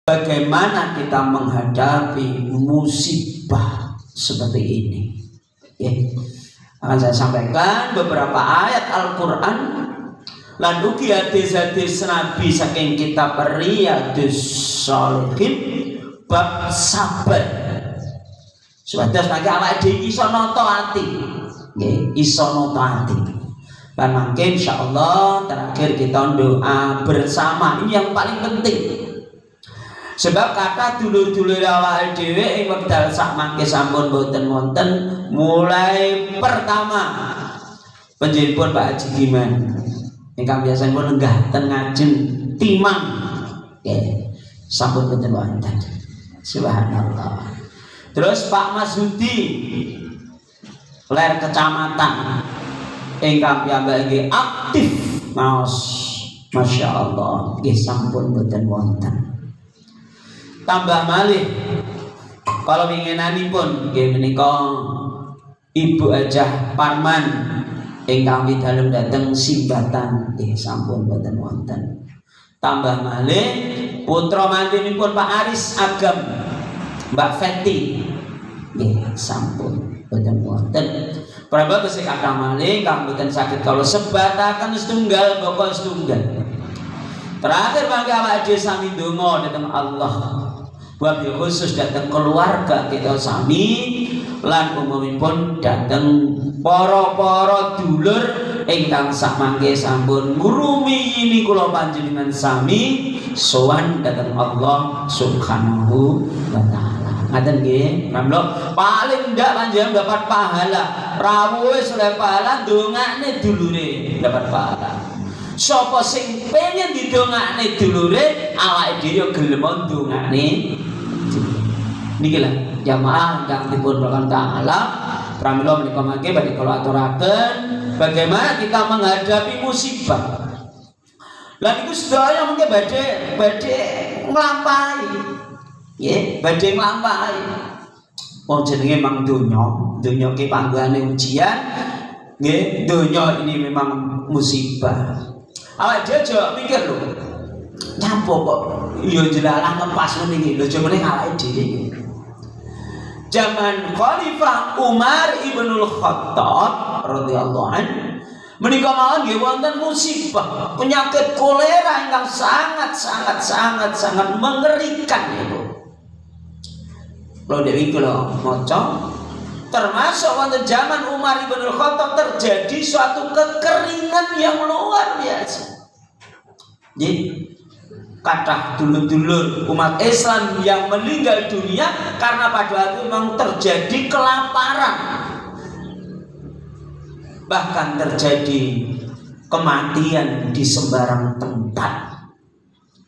Bagaimana kita menghadapi musibah seperti ini? Ya. Akan saya sampaikan beberapa ayat Al-Quran lan ugi hadis-hadis Nabi saking kitab Riyadhus Shalihin bab sabar. Supados mangke awake dhewe iso nata ati. Nggih, iso nata ati. Lan mangke insyaallah terakhir kita doa bersama. Ini yang paling penting. Sebab kata dulur-dulur awake dhewe ing wekdal sak mangke sampun boten wonten mulai pertama panjenengan Pak Haji Giman ingkang biasa pun lenggah ten ngajeng timang sampun boten wonten. Subhanallah. Terus Pak Masudi ler kecamatan ingkang piyambake aktif maos masyaallah nggih sampun boten wonten. Tambah malih kalau winginanipun nggih menika Ibu Hajah Parman ingkang widalem dhateng simbatan nggih sampun boten wonten. Tambah malih putra mantunipun Pak Aris Agam Mbak Feti nggih sampun boten wonten. Prabot tesih kathah malih kang boten saged kula sebataken setunggal bapak setunggal. Terakhir mangke awake dhewe sami ndonga dhateng Allah. Wabil khusus datang keluarga kita sami lan umumipun datang para dulur ingkang samangke sampun ngrumiyi kula panjenengan sami sowan datang Allah Subhanahu wa taala. Ngaten nggih, pramila paling ndak panjenengan dapat pahala. Rawuhe oleh pahala ndongakne dulure dapat pahala. Sapa sing pengen didongakne dulure awake dhewe gelem ndongakne. Niki lah jamaah ingkang dipun berkahan taala pramila menika mangke badhe kula aturaken bagaimana kita menghadapi musibah. Lan iku sedaya mangke badhe nglampahi. Nggih, badhe nglampahi. Wong jenenge mang donya ki panggane ujian. Nggih, donya ini memang musibah. Awake dhewe aja mikir lho. Nyapa kok ya jelalah lepas ngene iki lho jemene awake dhewe. Zaman Khalifah Umar Ibnul Khattab radhiyallahu anhu menika mawon nggih wonten musibah penyakit kolera ingkang sangat mengerikan itu. Kalau dewi kula maca termasuk wonten zaman Umar Ibnul Khattab terjadi suatu kekeringan yang luar biasa. Jadi kathah dulur-dulur umat Islam yang meninggal dunia karena pada waktu memang terjadi kelaparan, bahkan terjadi kematian di sembarang tempat.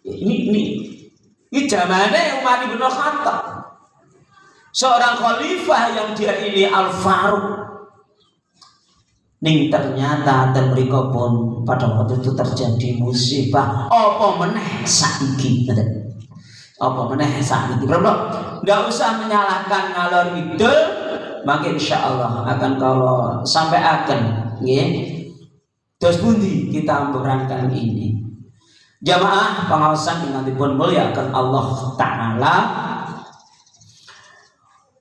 Ini zamannya Umar bin Khattab, seorang khalifah yang dia ini Al-Faruq. Ning ternyata mereka pun pada waktu itu terjadi musibah. Apa meneh saiki? Apa meneh saiki? Nggak usah menyalahkan ngalor ngidul, maka insyaallah akan kalau sampai akan, nggih. Terus pundi kita berangkat ini? Jamaah pengawasan yang dipun muliakan Allah Taala.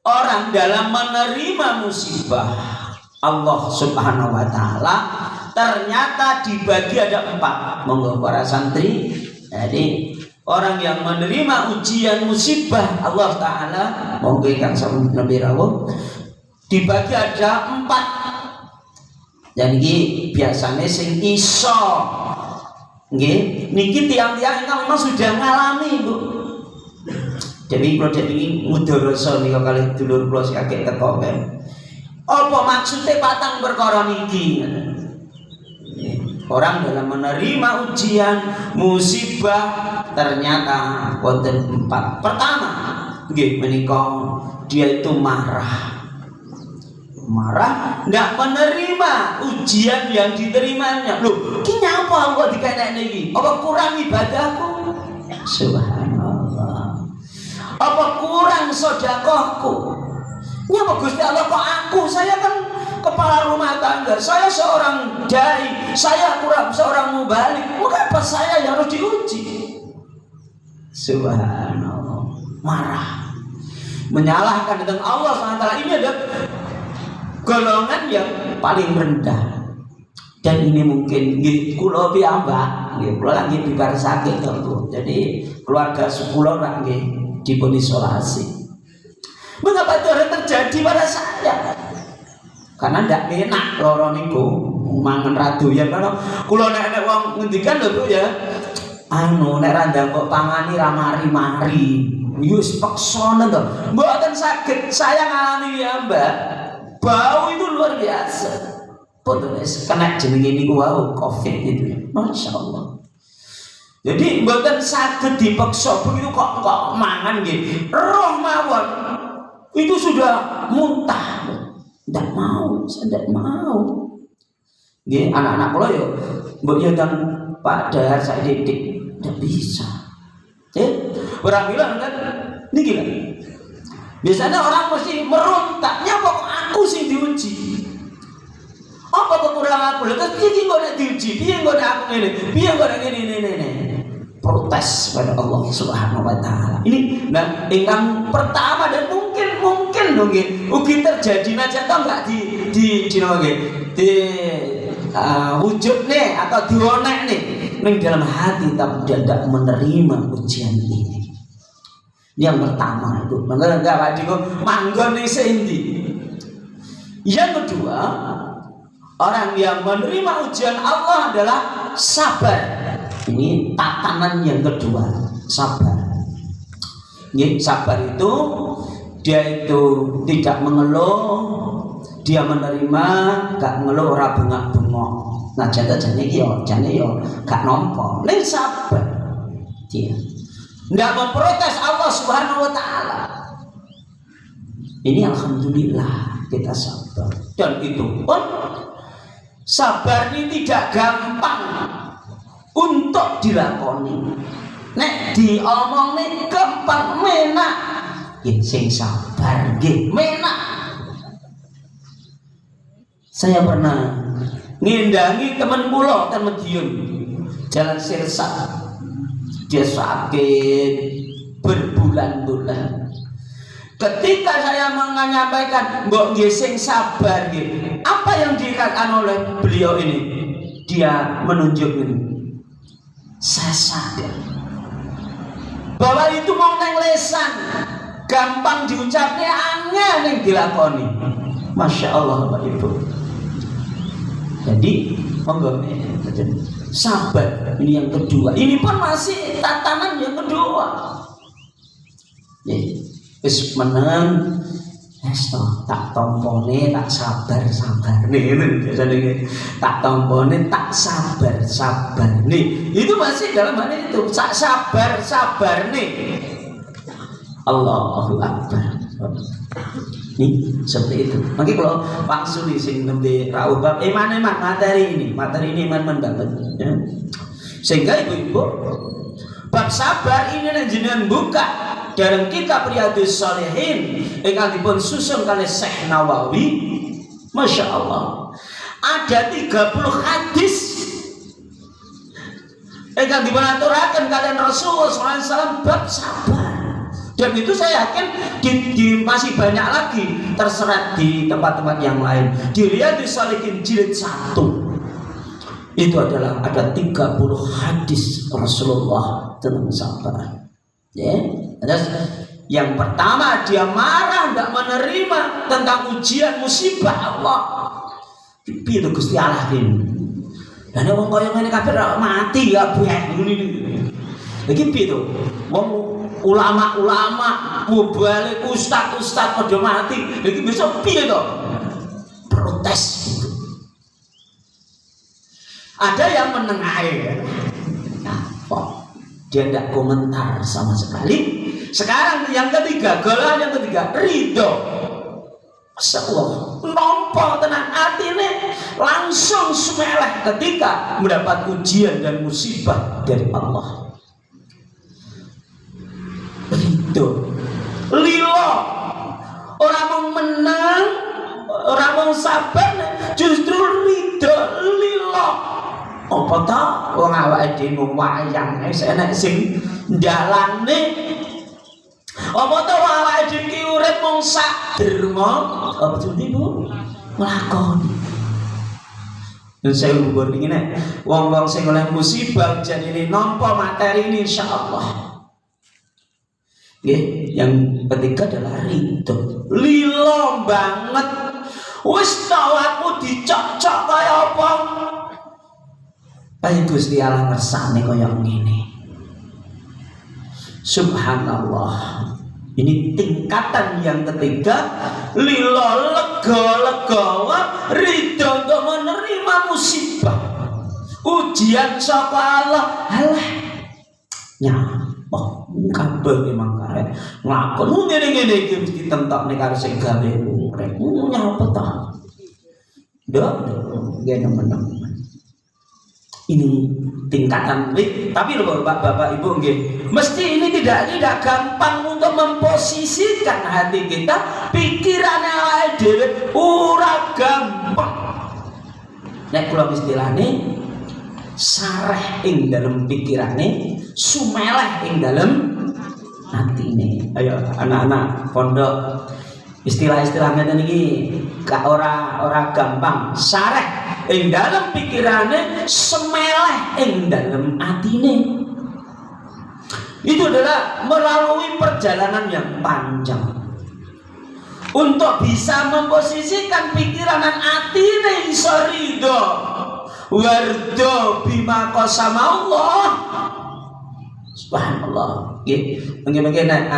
Orang dalam menerima musibah Allah Subhanahu wa taala ternyata dibagi ada 4. Monggo para santri. Jadi orang yang menerima ujian musibah Allah taala monggo ingkang sampun nembe rawuh dibagi ada 4. Dan iki biasane sing iso nggih niki tiang-tiang ingkang memang sudah ngalami, Bu. Jadi proyek ini mudharasa nika kalih dulur kula sing akeh teko kan. Apa maksudnya patang perkara niki? Orang dalam menerima ujian musibah ternyata wonten 4. Pertama, nggih menika dia itu marah, ndak menerima ujian yang diterimanya. Loh, ki nyapa kok dikenekne iki? Apa kurang ibadahku? Subhanallah. Apa kurang sedekahku? Nyapa Gusti Allah kok aku? Saya kan kepala rumah tangga, saya seorang dai, saya kurang seorang mubalik. Mengapa saya yang harus diuji? Subhanallah, marah, menyalahkan tentang Allah SWT. Ini adalah golongan yang paling rendah. Dan ini mungkin kula piyambak, kula lagi bibar sakit to. Jadi keluarga sepuluh orang dipun isolasi. Mengapa itu harus terjadi pada saya? Karena ndak enak loro niku mangan radoyan kalau kula nek wong ngendikan lho Bu ya. Nek randang kok pangani ra mari-mari. Yus peksone to. Mboten saged saya ngalami ya, Mbak. Bau itu luar biasa. Potones kena jenenge niku wau Covid itu. Masya Allah. Jadi mboten saged dipaksa begitu kok mangan nggih. Roh mawon itu sudah muntah. Tidak mau, saya tidak mau. Nggih, anak-anak kula yo mbok yo dan Pak Dahar saya didik, tidak bisa. Orang bilang kan niki kan. Biasanya orang mesti merontaknya kok aku sing diuji. Apa kekurangan aku? Terus piye kok nek diuji? Piye kok nek aku ngene? Piye kok nek ngene? Protes pada Allah Subhanahu wa taala. Ini nah ingkang pertama dan mungkin ugi terjadi aja tau enggak di nggih. Di wujudne atau diwonekne ning dalam hati tapi tidak menerima ujian ini. Yang pertama itu, mangga enggak diku manggon ning sendi. Yang kedua, orang yang menerima ujian Allah adalah sabar. Ini tatanan yang kedua, sabar. Sabar itu dia itu tidak mengeluh, dia menerima, gak ngeluh, ora bengak-bengok. Nah jane yo gak nampa. Ning sabar. Dia ndak memprotes Allah Subhanahu wa taala. Ini alhamdulillah kita sabar. Dan itu pun sabar ini tidak gampang untuk dilakoni. Nek diomongin gampang menak, sing sabar nggih menak. Saya pernah ngendangi teman kula ten Madiun, Jalan Sirsat. Dia sakit berbulan-bulan. Ketika saya menyampaikan mbok nggih sing sabar nggih, apa yang dikatakan oleh beliau ini? Dia menunjuk ini. Saya sadar bahwa itu mau neng lesan, gampang diucapnya, angel yang dilakoni. Masya Allah Bapak Ibu. Jadi monggo sabar ini yang kedua. Ini pun masih tatanan yang kedua. Wis menang, tak tompone, tak sabar nih, biasanya tak tompone, tak sabar nih. Itu masih dalam hal itu, tak sabar nih. Allahu Akbar. Nih seperti itu. Mungkin kalau Pak Suli sing nembe rawuh bab iman materi ini iman banget. Ya. Sehingga ibu-ibu bab sabar ini jenengan buka dalam kitab Riyadhus Shalihin ingkang dipun susun kalih Syekh Nawawi. Masya Allah, ada 30 hadis ingkang dipun aturaken kalian Rasulullah SAW bab sabar. Dan itu saya yakin di masih banyak lagi terserat di tempat-tempat yang lain. Di Riyadhus Shalihin jilid 1 itu adalah ada 30 hadis Rasulullah tentang sabar. Ya, yang pertama dia marah, tidak menerima tentang ujian musibah Allah. Piye itu Gusti Allah ini? Dan wong kaya ngene kabeh mati ya buah ini. Lagi piye itu? Wong ulama-ulama mubalik ustaz-ustaz pada mati. Lagi besok piye to? Protes gitu. Ada yang menengahi. Nah, dia tidak komentar sama sekali. Sekarang yang ketiga, golongan yang ketiga, ridho. Masya Allah, nompo tenang hati nih, langsung semeleh ketika mendapat ujian dan musibah dari Allah. Ridho, lilo, orang mau menang, orang mau sabar, justru ridho, lilo. Oh, Apa to? Wong awake dhewe wayang enek sing ndalane. Apa to awake dhewe iki urip mung sak derma? Apa jenenge Bu? Nglakoni. Dan saya ukur ini nek wong-wong sing oleh musibah janine nampa materi ini insyaallah. Nggih, yang ketiga adalah ridho. Lilo banget. Wis tau aku dicocok kaya apa? Ayo Gusti Allah ngersane kaya ngene. Subhanallah. Ini tingkatan yang ketiga, lilo lega-legawa ridho untuk menerima musibah. Ujian saka Allah. Halah. Nyapa kabeh memang karep. Nglakon ngene-ngene iki mesti ditentokne karo sing gawe urip. Nyapa ta? Ndok, nggih nemen-nemen. Ini tingkatan tapi loh Bapak Ibu nggih, mesti ini tidak gampang untuk memposisikan hati kita, pikirannya awake dhewe ora gampang. Nek kula istilahne sareh ing dalam pikirane, sumeleh ing dalam hatine. Ayo anak-anak pondok, istilah-istilah ngeten iki gak ora gampang. Sareh ing dalam pikirane, semeleh ing dalam atine. Itu adalah melalui perjalanan yang panjang untuk bisa memposisikan pikiran dan atine iso ridho wardo bima qasama Allah. Subhanallah. Nggih, mungkin nek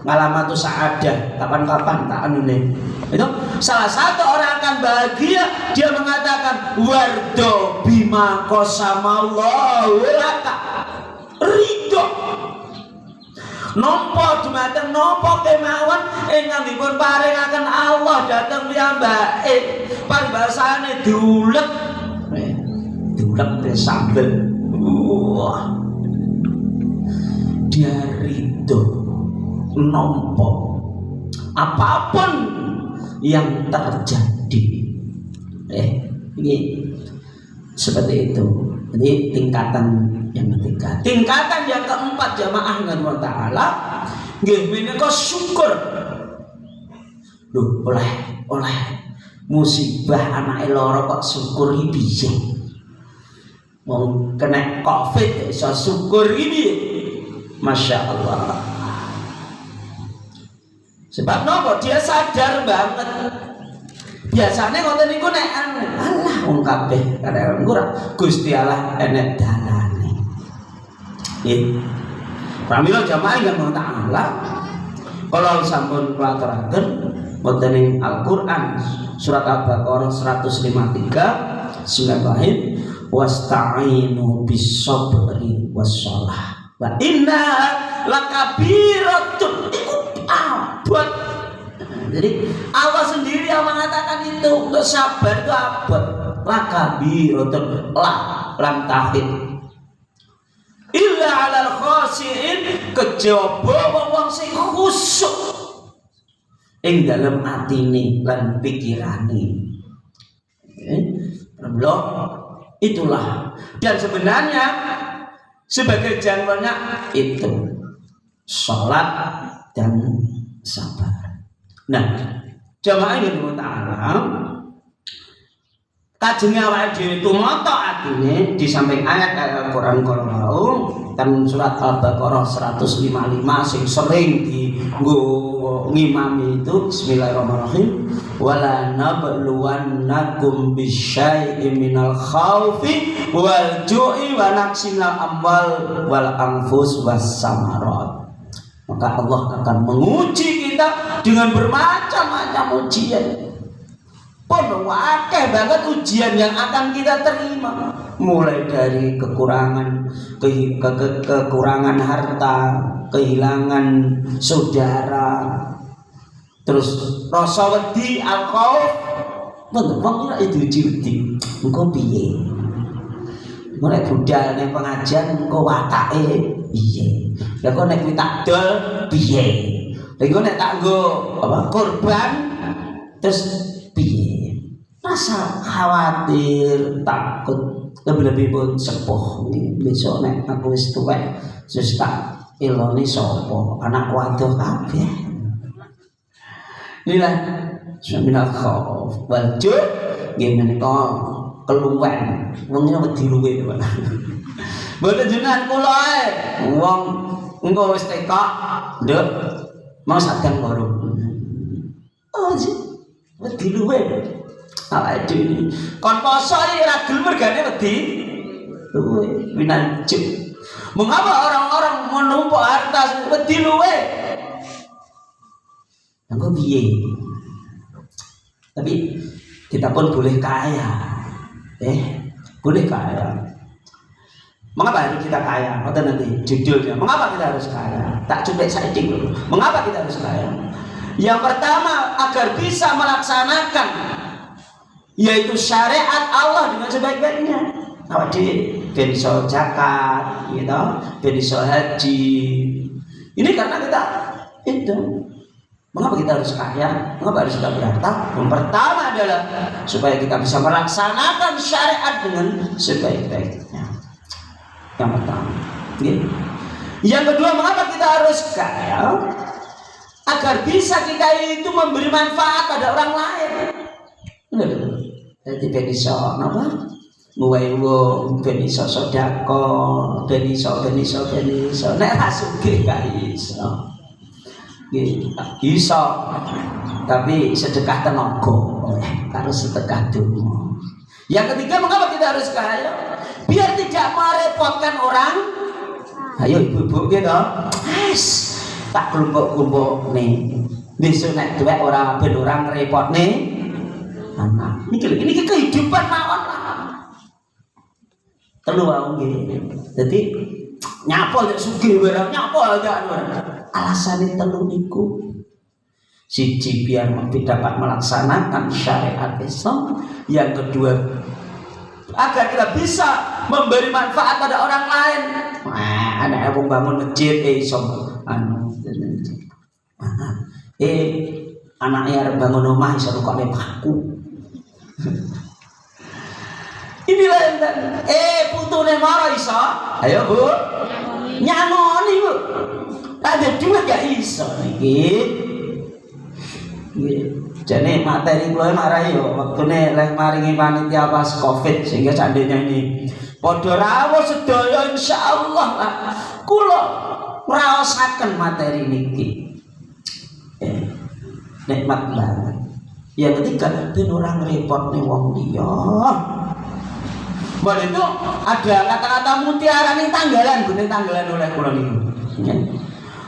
ngalamatu sa'adah kapan-kapan tak anune. Itu salah satu orang akan bahagia, dia mengatakan wardo bima qasama Allah laka. Ridho. Nampa dumateng napa kemawon ingkang dipun paringaken Allah dhateng piyambake. Paribasane diulek. Diulek sambel. Wah. Dia ridho nampa apapun yang terjadi. Ini seperti itu. Jadi tingkatan yang ketiga. Tingkatan yang keempat jamaah Allah Ta'ala nggih menika syukur. Loh, oleh musibah anake lara kok syukur iki piye? Wong kena Covid iso syukur ini. Masya Allah. Sebab nopo dia sadar banget. Biasanya ngoten niku nek Allah wong kabeh kadang ora Gusti Allah enek dalane. Nggih. Pramila jamaah ingkang taala kalau sampun kulaturaken wonten ing Al-Qur'an surat Al-Baqarah 153 Bismillahirrahmanirrahim wasta'inu bis-sabri was-shalah. Wa inna lakabiratun ikut abad. Jadi Allah sendiri yang mengatakan itu untuk sabar itu abad. Lakabiratun lam tahid. Illa 'alal khasiin kejaba wong sing khusyuk ing dalem atine lan pikirane. Belum itulah. Dan sebenarnya sebagai jawabannya itu sholat dan sabar. Nah, jamaah yang ta'ala kajeng awake dhewe tumata atine di samping ayat Al-Qur'an kalau kan surat Al-Baqarah 155 sing sering dienggo ngimami itu bismillahirrahmanirrahim wala nabluwannakum bisyai'in minal khaufi wal ju'i wa naqsin amwal wal anfus was samarat. Maka Allah akan menguji kita dengan bermacam-macam ujian. Akeh banget ujian yang akan kita terima, mulai dari kekurangan kekurangan harta, kehilangan saudara, terus rasa wedi, al-khauf. Wong ora diuji-uji, engko piye? Mulai budal ning pengajian engko watake piye? Lah kok nek tak dol piye? Lah engko nek tak nggo korban terus piye? Rasa khawatir, takut, lebih-lebih pun sepuh besok nek aku wis tuwek wis tak eloni sapa anak waduh kabeh. Inilah seminal khauf wal ju' nggih menika keluwen wong wedi luwe Pak. Mboten jenengan kula ae wong engko wis tekok nduk mau sadang baru. Oh wedi luwe. Awake dhewe kon poso iki ora gelem mergane wedi luwe winanjuk. Mengapa orang-orang menumpuk harta wedi luwe? Anggo piye? Tapi kita pun boleh kaya. Boleh kaya. Mengapa harus kita kaya? Atau nanti judulnya, mengapa kita harus kaya? Tak cukup saya dulu. Mengapa kita harus kaya? Yang pertama, agar bisa melaksanakan yaitu syariat Allah dengan sebaik-baiknya. Awak dhewe ben iso zakat, gitu, ben iso haji. Ini karena kita itu. Mengapa kita harus kaya? Mengapa harus kita berharta? Yang pertama adalah supaya kita bisa melaksanakan syariat dengan sebaik-baiknya. Yang pertama. Yang kedua, mengapa kita harus kaya? Agar bisa kita itu memberi manfaat pada orang lain. Jadi ben iso napa? Nguwahi wong, ben iso sedekah, ben iso nek ra sugih gak iso. Iso tapi sedekah tenaga harus sedekah dunia. Yang ketiga, mengapa kita harus kaya? Biar tidak merepotkan orang. Ayo ibu-ibu gitu, tak kelompok-kelompok nih. Besok nek duwe ora ben orang repot nih. Anak ini kehidupan mawon telu wae nggih. Dadi nyapa nek sugih wae nyapa aja alasane telu niku. Siji biar dapat melaksanakan syariat Islam, yang kedua agar kita bisa memberi manfaat pada orang lain. Ada yang bangun masjid iso anaknya arep bangun rumah iso kok paku. Inilah yang putune mara iso. Ayo Bu. Nyangoni Bu. Ada duit gak iso niki. Jane materi kula marai yo wektune lek maringi panitia pas Covid sehingga seandainya ini padha rawuh sedaya insyaallah kula raosaken materi niki. Nikmat banget. Yang ketiga, ben orang repot nih wong liya. Mbak itu ada kata-kata mutiara nih tanggalan, bener tanggalan oleh kula niku.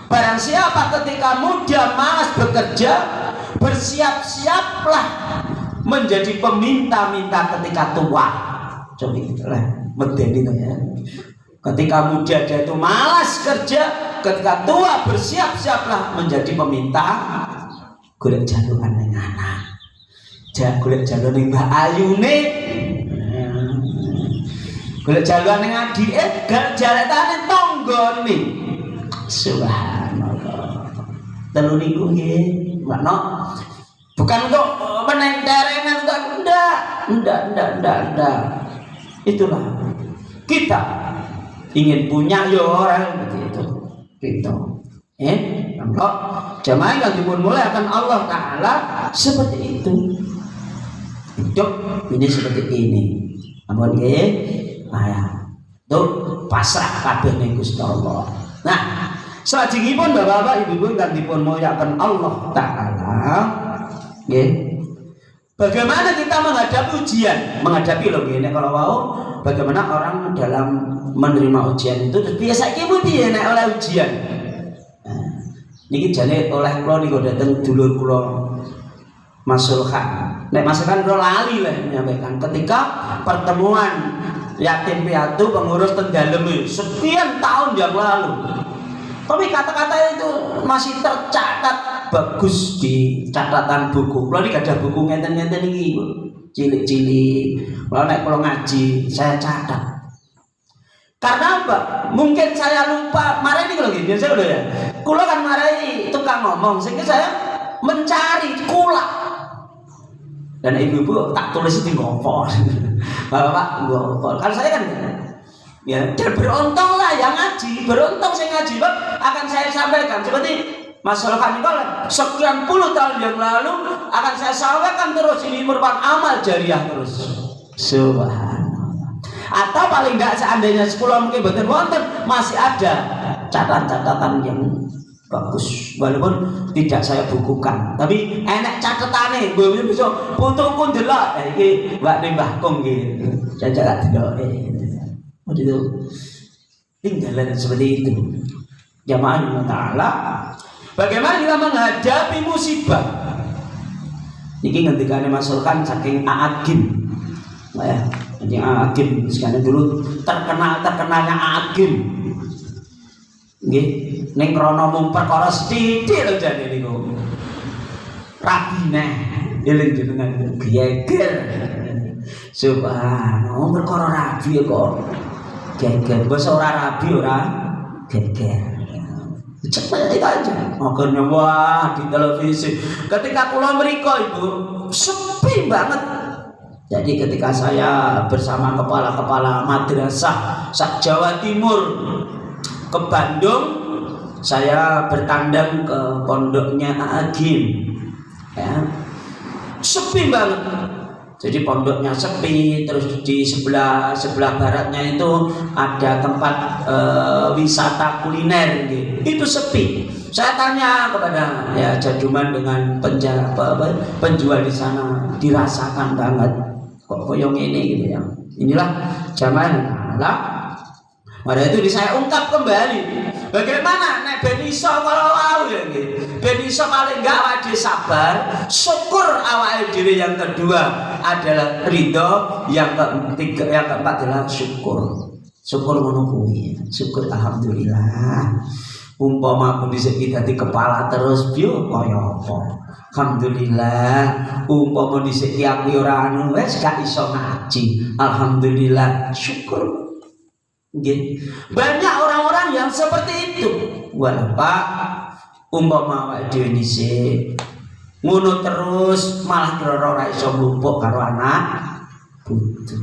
Barang siapa ketika muda malas bekerja, bersiap-siaplah menjadi peminta-minta ketika tua. Coba medeni itu ya. Ketika muda dia itu malas kerja, ketika tua bersiap-siaplah menjadi peminta. Golek jalukan ning anak. Golek jalukan ning Mbak Ayune. Golek jalukan ning adike, gak jaletane tanggane. Subhanallah. Telu niku nggih, makna bukan untuk menenterengan enggak. Itulah kita ingin punya ya orang begitu. Gitu. Kalau jamaah yang dimulai akan Allah Ta'ala seperti itu. Hidup ini seperti ini. Ampun nggih. Tuh pasrah kabeh ning Gusti Allah. Nah, salajengipun Bapak-bapak Ibu-ibu kang dipun muliakan Allah Ta'ala, nggih. Bagaimana kita menghadapi ujian? Menghadapi lho nggih nek kalau mau bagaimana orang dalam menerima ujian itu terus biasa iki piye nek oleh ujian? Niki jane oleh kula niku dateng dulur kula Mas Sulhan. Nek Mas Sulhan kula lali lah menyampaikan ketika pertemuan yatim piatu pengurus tendalem sekian tahun yang lalu. Tapi kata-kata itu masih tercatat bagus di catatan buku. Kula niki ada buku ngenten-ngenten iki, cilik-cilik. Kula nek kula ngaji, saya catat. Karena apa? Mungkin saya lupa. Mari ini kalau biasa udah ya. Kula kan mari tukang ngomong, sehingga saya mencari kula. Dan ibu-ibu tak tulis di ngopo. Bapak ngopo. Kalau saya kan ya, dan beruntunglah yang ngaji, beruntung saya ngaji, Pak, akan saya sampaikan seperti Mas Solhan Nikolai sekian puluh tahun yang lalu akan saya sampaikan terus, ini merupakan amal jariah terus. Subhanallah. Atau paling enggak seandainya sekolah mungkin betul wonten masih ada catatan-catatan yang bagus, walaupun tidak saya bukukan, tapi enak catetane, gue bisa putuku ndelok, iki Mbak Mbah Kong gitu, jajak delok, itu tinggalan seperti itu. Jamaah Ta'ala, bagaimana kita menghadapi musibah? Ini ngendikane masulkan saking Aagim, ya, jadi Aagim sekarang dulu terkenalnya Aagim. Nggih, ning krana mung perkara sithik lho jane niku. Rabine eling jenengan geger. Subhanallah, perkara rabi kok geger. Basa ora rabi ora geger. Cepet itu aja. Makanya wah di televisi. Ketika kula mriko Ibu, sepi banget. Jadi ketika saya bersama kepala-kepala madrasah sak Jawa Timur ke Bandung, saya bertandang ke pondoknya Aagim, ya, sepi banget. Jadi pondoknya sepi, terus di sebelah baratnya itu ada tempat wisata kuliner, gitu. Itu sepi. Saya tanya kepada ya Jaduman dengan penjual di sana, dirasakan banget kok koyong ini gitu ya. Inilah zaman Allah. Pada itu saya ungkap kembali bagaimana nek ben iso kalau wau ya nggih. Ben iso paling enggak awake sabar, syukur awake dhewe. Yang kedua adalah ridho, yang ketiga yang keempat adalah syukur. Syukur ngono kuwi. Syukur alhamdulillah. Umpama aku dhisik dadi kepala terus biyo kaya apa. Alhamdulillah. Umpama dhisik aku ora anu wis gak iso ngaji. Alhamdulillah, syukur. Banyak orang-orang yang seperti itu. Walau Pak, umpama awake dhewe dhisik ngono terus malah kira ora iso mlumpuk karo anak putu.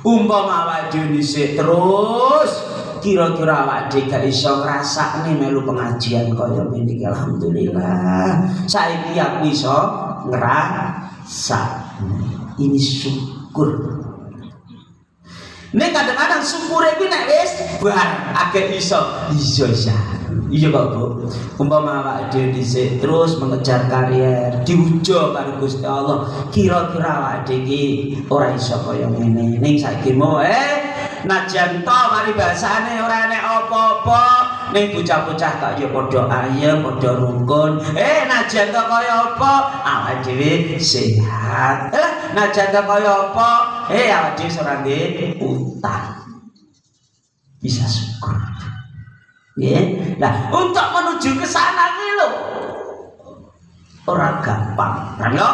Umpama awake dhewe dhisik terus kira-kira awake dhewe gak iso ngrasakne melu pengajian kaya ngene iki. Alhamdulillah, saiki aku iso ngrasakne. Ini syukur. Nek kadang-kadang syukur iki nek wis bar akeh iso. Iya kok Bu. Umpama awake dhewe dhisik terus mengejar karier, diujo karo Gusti Allah, kira-kira awake dhewe iki ora iso kaya ngene. Ning saiki mau najan to mari basane ora enek apa-apa, ning bocah-bocah kok ya padha ayem, padha rukun. Najan to kaya apa? Awake dhewe sehat. Najan to kaya apa? Awake dhewe ora ndek utang. Bisa syukur. Nah, untuk menuju ke sana ini loh orang gampang. Ayo,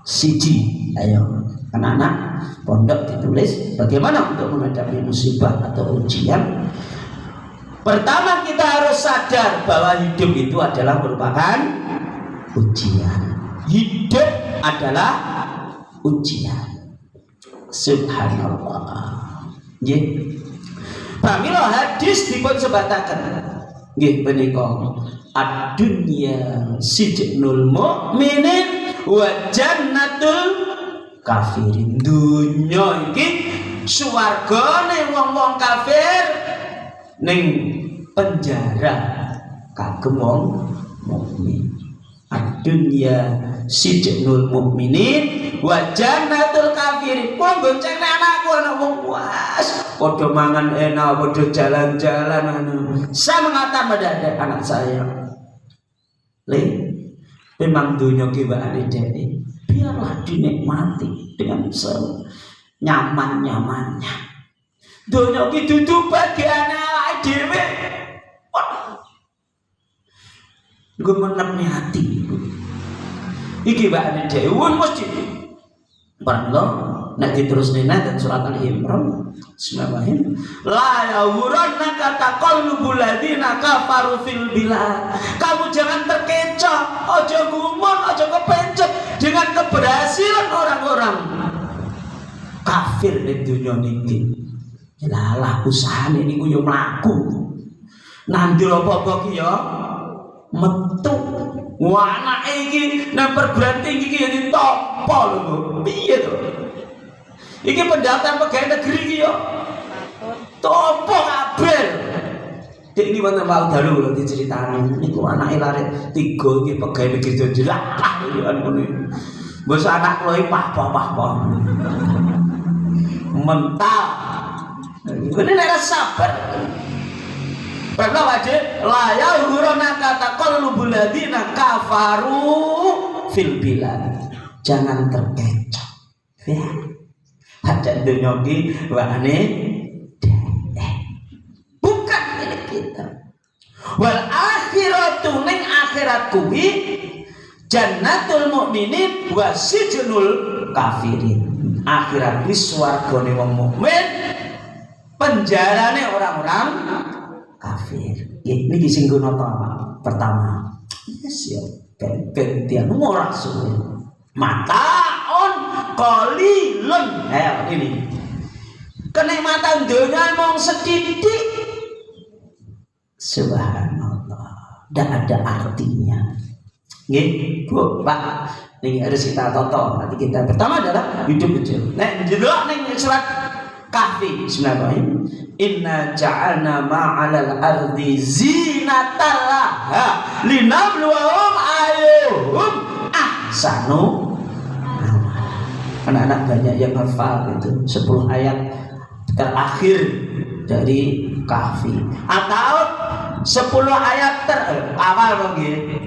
siji, ayo anak-anak pondok ditulis bagaimana untuk menghadapi musibah atau ujian. Pertama kita harus sadar bahwa hidup itu adalah merupakan ujian. Hidup adalah ujian. Subhanallah. Pramila hadis dipun sebataken nggih menika ad-dunya sijnul mukminin wa jannatul kafirin. Dunya iki swargane wong-wong kafir, ning penjara kagem wong mukmin. Ad-dunya sijnul mukminin wa jannatul kafirin. Kok bonceng anakku ana wong puas, padha mangan enak, padha jalan-jalan anu. Saya mengatakan pada anak saya, "Le, memang dunia ki wae dhewe. Biarlah dinikmati dengan senyaman-nyamannya. Dunia ki dudu bagian awake dhewe." Gue menepni hati. Iki wae dhewe mesti Pernah nak diterusne dan surat Al-Imran. Bismillahirrahmanirrahim. La yawurannaka taqallubul ladina kafaru fil bilad. Kamu jangan terkecoh, ojo gumun, ojo kepencet dengan dengan keberhasilan orang-orang kafir di dunia ini. Lalah usahane niku yo mlaku. Nandur apa-apa ki yo metu. Wah anake iki nang perguruan tinggi iki ditampa lho. Piye to? Iki pendaftaran pegawai negeri iki yo tampa kabeh. Dek ini wonten wau dalu lho diceritani. Niku anake lare 3 iki pegawai negeri jelas. Yo ngono. Bos anak kula iki pah-pah. Mental. Ini nek sabar. Karena wajib la huruna kata qalbul ladzina kafaru fil bilad. Jangan terkecoh. Ya. Hajat dunya iki wane bukan milik kita. Wal akhiratu ning akhirat kuwi jannatul mukminin wa sijnul kafirin. Akhirat kuwi swargane wong mukmin, penjarane orang-orang kafir. Ini sing guna pertama. Yes yo, gantian ora suwe. Mataun qalilun. Ayo ini. Kenikmatan dunia mung sedidik. Subhanallah. Tidak ada artinya. Nggih, Bu, Pak. Ini harus kita tonton. Nanti kita pertama adalah hidup kecil. Nek ndelok ning surat Kahfi, bismillahirrahmanirrahim. Inna ja'alna ma'alal ardi zinatan laha linabluwahum ayyuhum ahsanu. Anak-anak banyak yang hafal itu 10 ayat terakhir dari Kahfi atau 10 ayat awal lagi.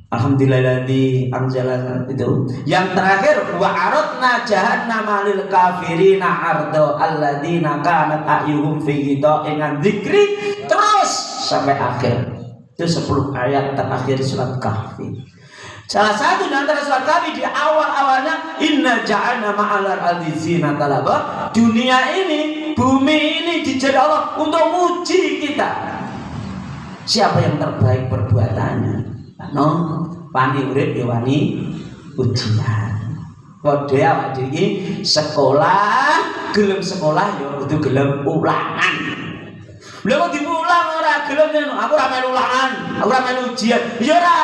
Alhamdulillah anzala itu. Yang terakhir wa aradna jahannama lil kafirina ardo alladzina kanat ayyuhum fi ghida'in an dzikri terus sampai akhir. Itu 10 ayat terakhir surat Kahfi. Salah satu di antara surat Kahfi di awal-awalnya inna ja'alna ma'al ardi zinatan laha. Dunia ini, bumi ini dijadikan Allah untuk uji kita. Siapa yang terbaik perbuatannya? No, pani urip ya wani ujian. Padha awak dhewe iki sekolah, gelem sekolah ya kudu gelem ulangan. Lha kok diulang ora gelem aku ora melu ulangan, aku ora melu ujian. Ya ora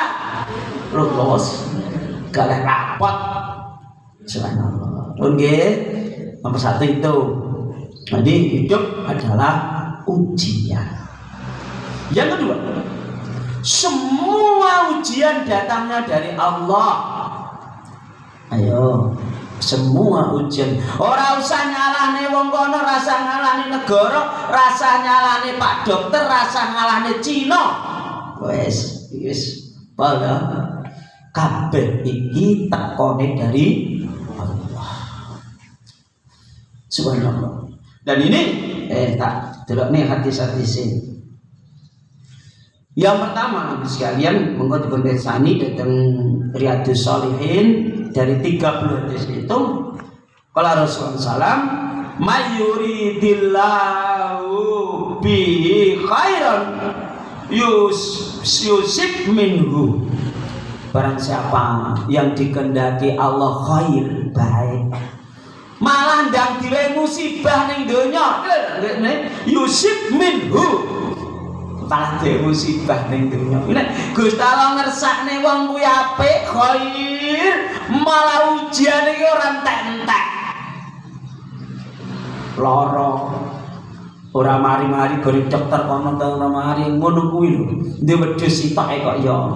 lulus. Gak lek rapot. Subhanallah. Nggih. Nomor 1 itu. Jadi hidup adalah ujian. Yang kedua, semua ujian datangnya dari Allah. Ayo, semua ujian. Ora usah nyalahne wong kono, rasa nyalahne negara, rasa nyalahne Pak Dokter, rasa nyalahne Cina. Wes, padha kabeh iki tekone dari Allah. Subhanallah. Dan ini tak delokne hadis-hadis ini. Yang pertama sekalian monggo dipun pirsani dateng Riyadhus Shalihin dari 30 hadis itu kalau Rasulullah sallam mayuridillahu bihi khairan yusib minhu. Barang siapa yang dikehendaki Allah khair baik malah ndang diwe musibah ning donya yusib minhu malah dhewe musibah ning dunya. Nek Gusti Allah ngersakne wong kuwi apik khair, malah ujian iki ora entek-entek. Lara. Ora mari-mari gone dokter kono ta ora mari ngono kuwi lho. Ndek wedhus sitoke kok ya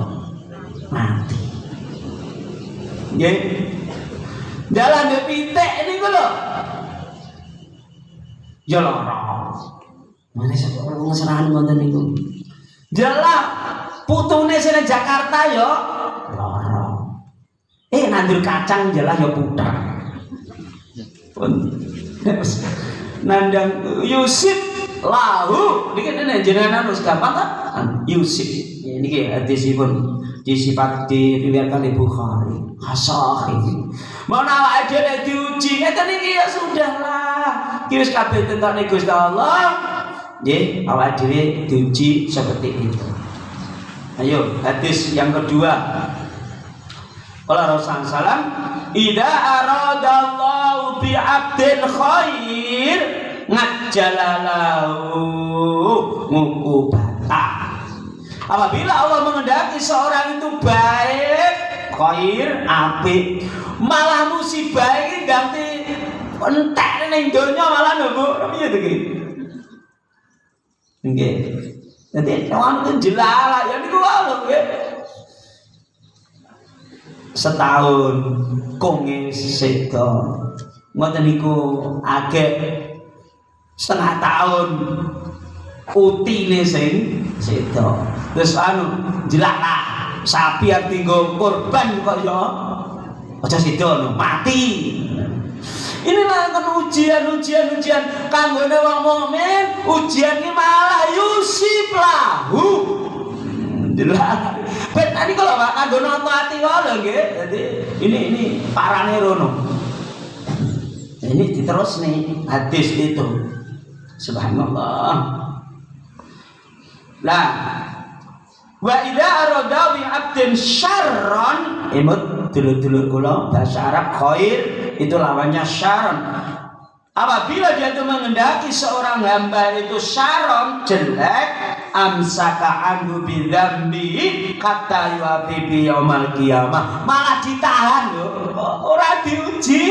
mati. Nggih. Dalan ndek pitik niku lho. Ya lara. Mana sih orang ngeserahan ngoten niku. Jalah putune sing Jakarta yo lara. Nandur kacang jalah yo putar. Nandang Yusuf lahu niki jenengan harus gampang ta? Yusuf. Niki hadisipun disifat diriwayatkan Bukhari. Hasah iki. Menawa dhewe diuji ngeten iki ya sudahlah. Ki wis kabeh tentane Gusti Allah. Nggih, awak dhewe diuji seperti itu. Ayo, hadis yang kedua. Qala Rasulullah sallam, "Idza aradallahu bi 'abdin khair, ngajjalalahu ngukubata." Apabila Allah mengendaki seorang itu baik, khair, apik, malah musibah iki ganti entek ning donya malah nopo piye to iki? Nggih. Dadi wonten jelala ya niku wae nggih. Setahun konge sedo ngoten niku agek setengah tahun utine sing sedo terus jelala sapi arep tinggo korban kok ya aja sedo mati. Inilah kan ujian kanggone wong mukmin, ujian iki malah yusib lahu. Jelas. Ben tadi kalau Pak kanggo noto ati wae nggih. Jadi ini parane rono. Ini diterus nih hadis itu. Subhanallah. Lah wa idza arada bi 'abdin syarran, imut dulur-dulur kula bahasa Arab khair itu lawannya syarran. Apabila dia itu mengendaki seorang hamba itu syarran jelek, amsaka anhu bidzambi kata yuafi bi yaumil qiyamah, malah ditahan lho, ora diuji.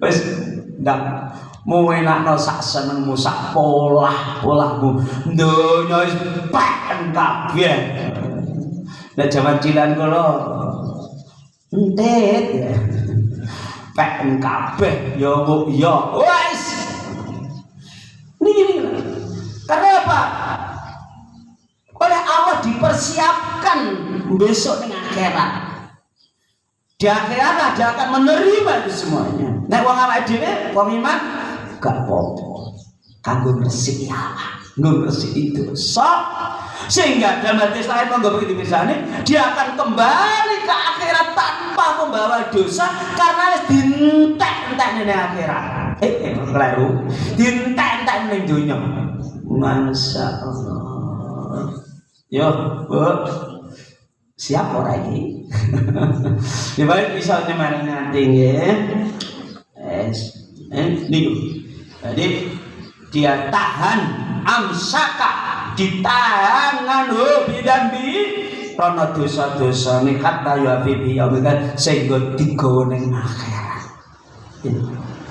Wis ndak mau enakno sak senengmu sak polahmu donya wis peken kabeh. Lah jaman cilan kula entet ya. Peken kabeh ya mbok ya. Wis. Niki kenapa? Oleh Allah dipersiapkan besok ning akhirat. Di akhirat dia akan menerima itu semuanya. Nek wong awake dhewe wong iman gak apa-apa. Kanggo resik Allah, nggo resik itu. Sehingga dalam hadis lain monggo begitu misalnya dia akan kembali ke akhirat tanpa membawa dosa karena dientek-entek ning akhirat. Kleru. Dientek-entek ning dunya. Masya Allah. Yo, Bu. Siap ora iki? Ya baik bisa nyemari nanti nggih. Niku. Jadi dia tahan amsaka, ditahan nganu bidambi rono dosa-dosa nekat tayu apibi ya kan sehingga digawa ning akhirat.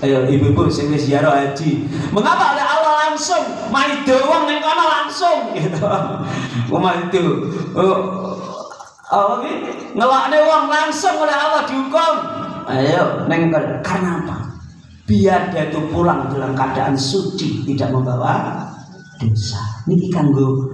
Ayo ibu-ibu sing wis ziarah haji, mengapa oleh Allah langsung maido wong ning kono langsung gitu. Maido. Oh iki ngelakne wong langsung oleh Allah dihukum. Ayo ning karena apa? Biar dia itu pulang dalam keadaan suci, tidak membawa dosa. Niki kanggo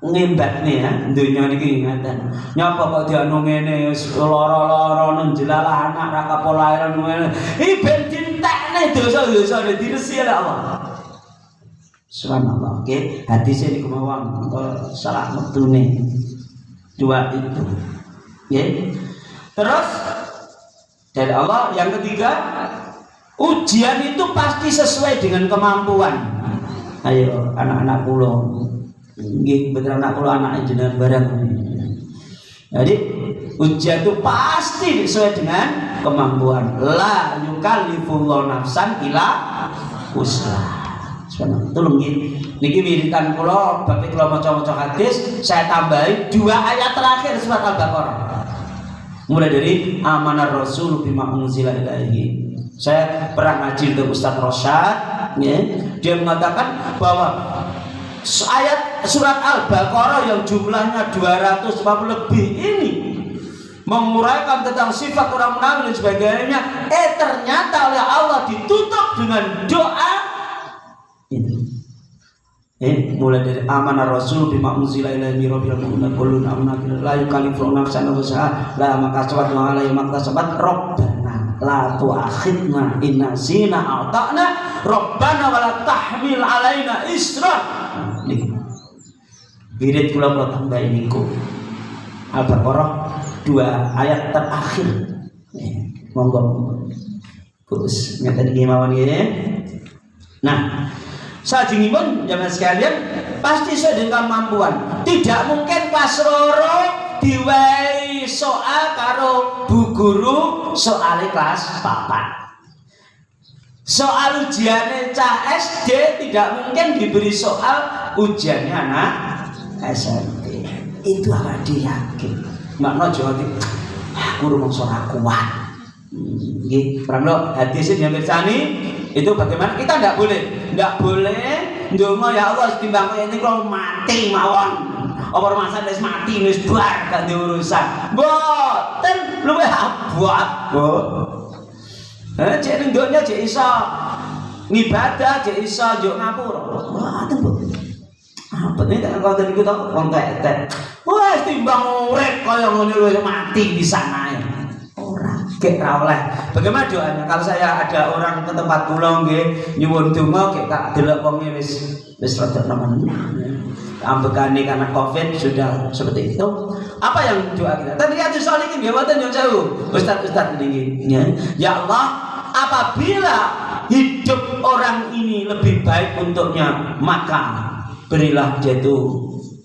ngembak nih ya, dunia niki ingatan. Nyapa kok dia ngene lara-lara njelalah anak ra kapolairan ngene. Iki ben dintekne dosa-dosa diresi oleh Allah. Subhanallah. Oke, hadis ini kemawang salah metune. Dua itu. Ya. Terus dari Allah yang ketiga, ujian itu pasti sesuai dengan kemampuan. Ayo anak-anak kula. Nggih bener anak kula anak jenengan bareng. Jadi ujian itu pasti sesuai dengan kemampuan. La yukallifullahu nafsan illa wus'aha. Tolong niki wiritan kula bapak kula maca-maca hadis saya tambahi 2 ayat terakhir surat Al-Baqarah. Mulai dari amanar rasul bima unzila ilaihi. Saya pernah ngaji untuk Ustaz Rosyad, ya. Dia mengatakan bahwa ayat surat Al-Baqarah yang jumlahnya 250 lebih ini menguraikan tentang sifat orang munafik dan sebagainya. Ternyata oleh Allah ditutup dengan doa ini. Mulai dari amanah rasul bima unzila ilaihi rabbil mu'minin qulun amanna la yukallifu nafsan illa wus'aha la makasabat wa la yamakasabat rabbana la tu'akhidna in nasina aw ta'na rabbana wa la tahmil alaina isra. Wirid kula tambah niku Al-Baqarah 2 ayat terakhir. Monggo terus ngeten iki mawon nggih. Nah, sajengipun jamaah sekalian pasti sesuai dengan kemampuan. Tidak mungkin pas loro diwai diberi soal karo bu guru soalnya kelas 4. Soal ujiannya cah SD tidak mungkin diberi soal ujiannya anak SMP. Itu akan diyakin. Makna Jawa Timur, aku rumangsa ora kuat. Nggih, pramila hadis yang bersani itu bagaimana kita tidak boleh ndonga ya Allah timbang ini kalau mati mawon. Apa masa wis mati wis bar gak diurusan. Mboten luwih abot, Bu. Cek ning donya cek iso ngibadah, cek iso njuk ngapura. Mboten, Bu. Apa nek konten iku tok wong tetek. Wes timbang urip kaya ngene wis mati di sana. Ora, gek ra oleh. Bagaimana doanya? Kalau saya ada orang ke tempat kula nggih nyuwun donga gek tak delok wonge wis rada nemen. Ambekane karena Covid sudah seperti itu. Apa yang doa kita? Tadi ada soal ini nggih wonten yo jauh. Ustaz ini ya Allah, apabila hidup orang ini lebih baik untuknya, maka berilah dia itu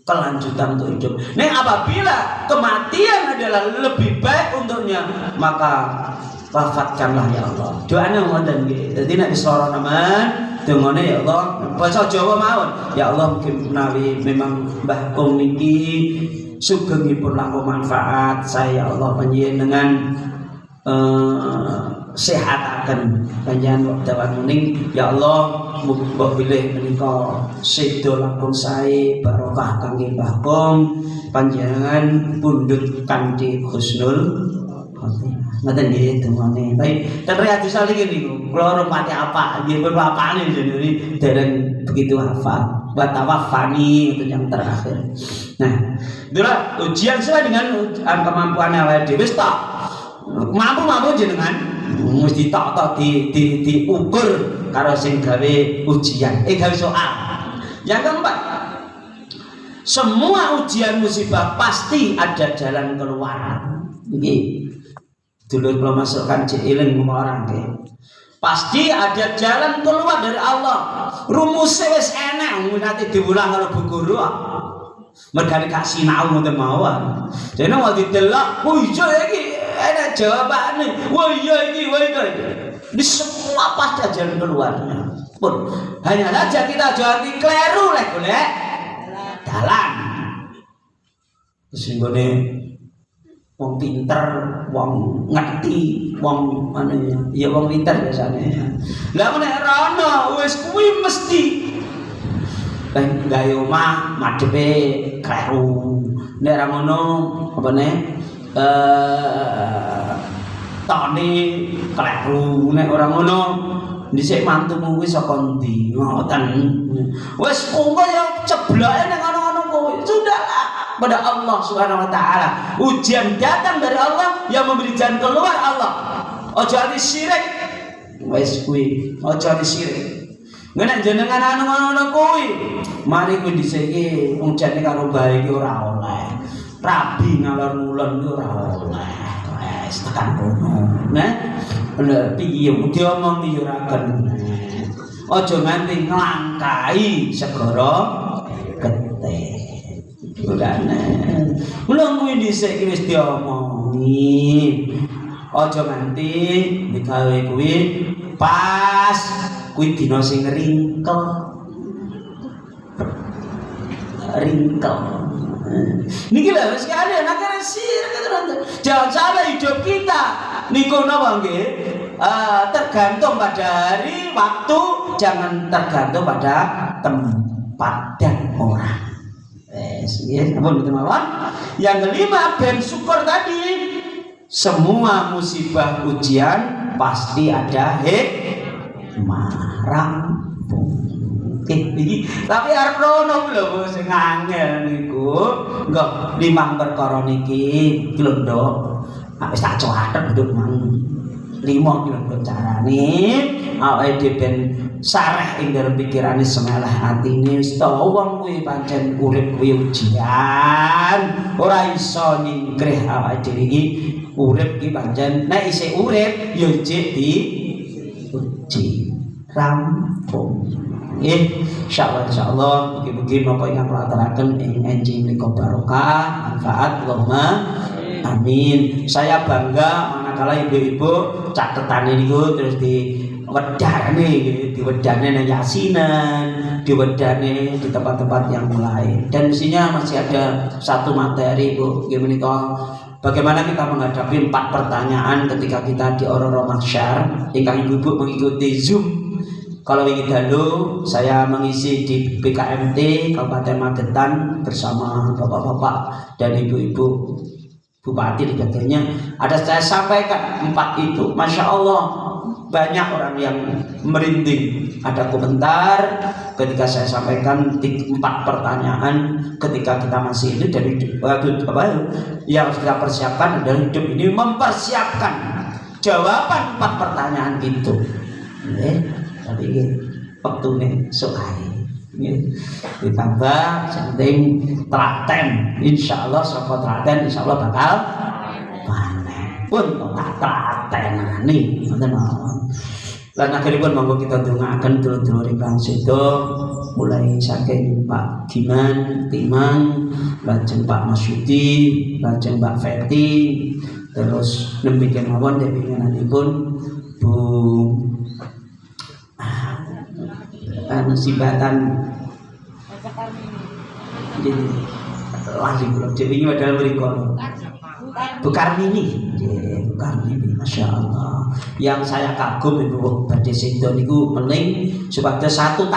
kelanjutan untuk hidup. Nah, apabila kematian adalah lebih baik untuknya, maka wafatkanlah ya Allah. Doanya ngoten nggih. Dadi nek isra naman dongane ya Allah, basa Jawa mawon. Ya Allah mungkin menawi memang Mbah Kong niki sugengipun langkung manfaat saya ya Allah panjenengan sehataken panjenengan wekdal muning ya Allah mbok pilih menika sedo langkung sae barokah kangge Mbah Kong panjenengan pundhut kanthi husnul khotimah. Ngoten nggih dongane. Baik, ten Riyadhus Shalihin niku kula mati apa nggih pun apane jenenge dereng begitu hafal. Wa tawaffani itu yang terakhir. Nah, itulah ujian sesuai dengan kemampuan awake dhewe wis tok. Mampu jenengan mesti tok diukur karo sing gawe ujian, gawe soal. Yang keempat, semua ujian musibah pasti ada jalan keluar. Ini dulu belum masukkan eling orang ke. Pasti ada jalan keluar dari Allah. Rumusnya wis enak, nanti diulang kalau bu guru. Mereka dikasih sinau ngoten mawon. Jadi mau didelok, oh iya iki enak jawabannya. Wah iya iki, wah iki. Di semua pasti ada jalan keluarnya. Pun hanya saja kita jangan keliru lek golek dalan. Sehingga wong pinter, wong ngerti, wong mana ya wong pinter biasanya. Lah nek rono wis kuwi mesti gawe omah madhepe kleru. Nek ra ngono apa nek tone kleru. Nek ora ngono dhisik mantumu kuwi saka ndi? Ngoten. Wis kok ya cebloke nek ngono-ngono kuwi. Sudahlah pada Allah Subhanahu wa taala. Ujian datang dari Allah yang memberi jalan keluar Allah. Ojo ati syirik. Wis kuwi, ojo ati syirik. Nek jenengan anu ngono kuwi, mari kuwi dhisiki wong jane karo bae iki ora oleh. Rabi ngalor-ngulon ora oleh. Wis tekan kono. Nah, bener piye diomong iki ora kena. Ojo nganti nglangkai segara getih. Mulai kuwi dhisik wis diomongi. Aja nganti digawe kuwi pas kuwi dina sing ringkel. Niki lho sekali anak sir jangan salah hidup kita niku napa nggih tergantung pada hari, waktu, jangan tergantung pada tempat dan orang. Yang kelima, ben syukur tadi. Semua musibah ujian pasti ada hikmah rampung. Tapi arep rono lho sing angel niku. Engko limang perkara niki glondok. Wis tak catet nduk mang. 5 glondok carane awake dhewe ben sareh ing dalem pikirane semelah atine wis to wong kuwi pancen urip kuwi ujian ora iso nyingkrih awake dhewe iki urip iki pancen nek isih urip ya jek di uji rampung insyaallah mugi-mugi napa ingkang kula aturaken ing enjing menika barokah manfaat Allahumma Amin. Saya bangga manakala ibu-ibu catetan ini terus di wedane, di wedane nang yasinan, di wedane di tempat-tempat yang lain. Dan di sini masih ada satu materi Bu, gimana bagaimana kita menghadapi 4 pertanyaan ketika kita di Ororo Mahsyar. Ingkang ibu-ibu mengikuti Zoom. Kalau ingin dahulu saya mengisi di BKMT Kabupaten Magetan bersama bapak-bapak dan ibu-ibu bupati di bagiannya. Ada saya sampaikan 4 itu, masya Allah banyak orang yang merinding. Ada komentar ketika saya sampaikan 4 pertanyaan ketika kita masih hidup dari yang harus kita persiapkan adalah hidup ini mempersiapkan jawaban 4 pertanyaan itu. Tapi waktu ini sukai ditambah penting telaten, insya Allah soko telaten insya Allah bakal panen pun tak telaten nih dan akhirnya pun monggo kita doakan dulur-dulur ingkang sedo mulai saking Pak Giman Timang, lajeng Pak Masyudi, lajeng Mbak Feti, terus demikian mawon dipinginanipun Bu sibatan jadi lagi belum jadi ini adalah berikut Bukarmini, masya Allah. Yang saya kagum ibu badhe sedo niku meling supaya satu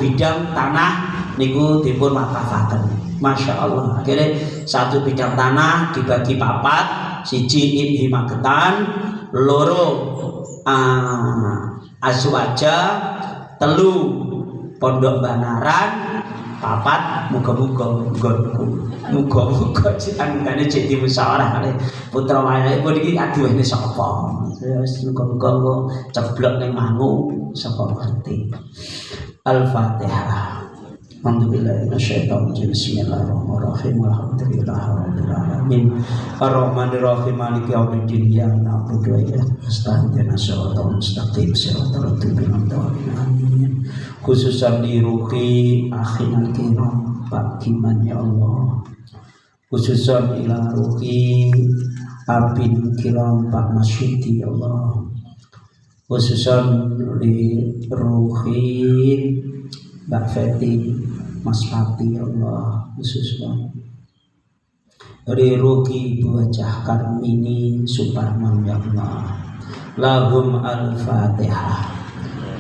bidang tanah niku dipun wakafaken, masya Allah. Akhirnya satu bidang tanah dibagi 4, siji IMI Magetan, loro Azwaja, 3 Pondok Banaran, 4 muga-muga anggane cek dimusyawarah kali putra wayahe pun iki aduhne sapa. Wis muga-muga ceblok ning mangu sapa ngerti. Al-Fatihah. Alhamdulillah minasyaitonir bismillahirrahmanirrahim alhamdulillahirabbil alamin arrahmanirrahim maliki yaumiddin iyyaka na'budu wa iyyaka nasta'in ihdinas siratal mustaqim siratal ladzina an'amta 'alaihim khususan di ruhi akhinal kiram Pak Giman ya Allah, khususan ila ruhi abin kiram Pak Masyudi ya Allah, khususan di ruhi Mbak Feti, Mas Pati ya Allah, khususnya dari rugi Ibu Hajah Karmini Suparman ya Allah. Lahum al-Fatihah.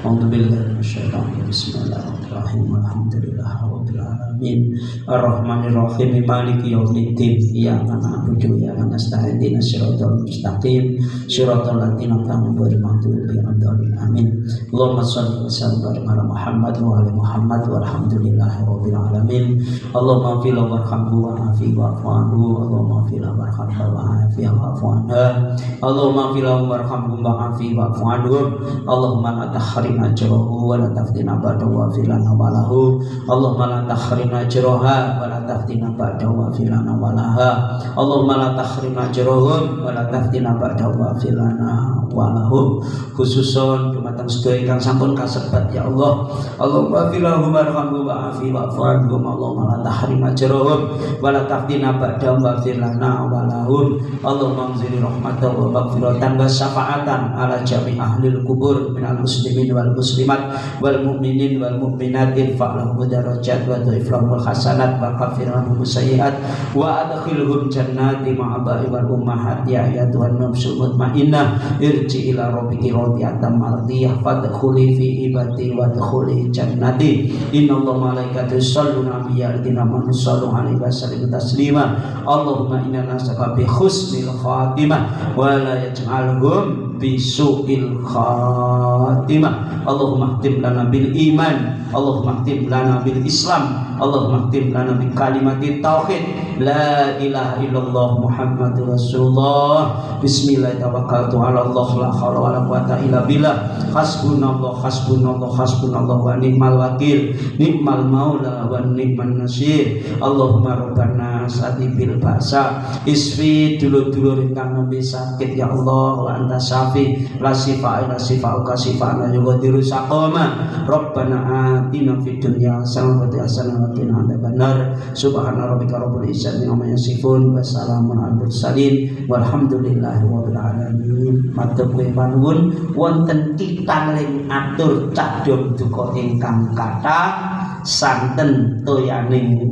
Bismillahirrahmanirrahim. Alhamdulillahirabbil alamin. Arrahmanirrahim. Maliki yaumiddin. Iyyaka na'budu wa iyyaka nasta'in. Ihdinas siratal mustaqim. Siratal ladzina an'amta 'alaihim. Amin. Allahumma shalli wa sallim ala Muhammad wa ali Muhammad walhamdulillahirabbil alamin. Allahumma fil warhamhu wa afi wa'fu anhu. Allahumma fil warhamhu wa afi wa'fu anhu. Allahumma fil warhamhu wa afi wa'fu anhu. Allahumma la tahrim ajrohu wa la taftina ba'dahu wa filana walahu. Allahumma la tahrim ajroha wa la taftina ba'dahu wa filana walaha. Allahumma la tahrim ajrohum wa la taftina ba'dahu wa filana walahu. Khususon dumateng sedaya ingkang sampun kasebat ya Allah. Allahumma filahum warhamhum wa afi wa'fu anhum. Allahumma la tahrim ajrohum wa la taftina ba'dahu wa filana walahum. Allahumma anzil rahmatan wa maghfiratan wa syafa'atan ala jami' ahlil kubur minal muslimin wal muslimat wal mu'minin wal mu'minat irfa'lahum darajat wa dhifrahum hasanat wa kafirahum sayyiat wa adkhilhum jannati ma'abai wal ummahat ya Tuhan nafsul mutmainnah irji ila rabbiki radiyatan mardiyah fadkhuli fi ibadi wa dkhuli jannati innallaha malaikatahu yusholluna 'alan nabi sallu alaihi wasallam taslima. Allahumma inna nas'aluka bi husnil khatimah wa la yaj'alhum bi su'il khatimah. Allahumma khtim lana bil iman, Allahumma khtim lana bil Islam, Allahumma khtim lana bi kalimati tauhid la ilaha illallah Muhammadur Rasulullah. Bismillah tawakkaltu ala Allah la haula wala quwata illa billah. Hasbunallah hasbunallah hasbunallah wa ni'mal wakil, ni'mal maula wa ni'man nasir. Allahumma rabbana asadi bil basa isfi dulur-dulur ingkang nembe sakit ya Allah wa anta syafi la sifa ila sifauka sifana yughadiru saqama rabbana atina fid dunya hasanah wa qina adzabannar subhana rabbika rabbil izzati amma yasifun wa salamun alal mursalin walhamdulillahi rabbil alamin. Matur panuwun wonten titaling atur cadhong duka ingkang kathah santen toyaning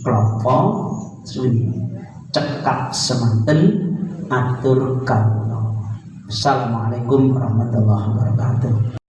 klapa suwi cekap semanten atur kawula. Assalamualaikum warahmatullahi wabarakatuh.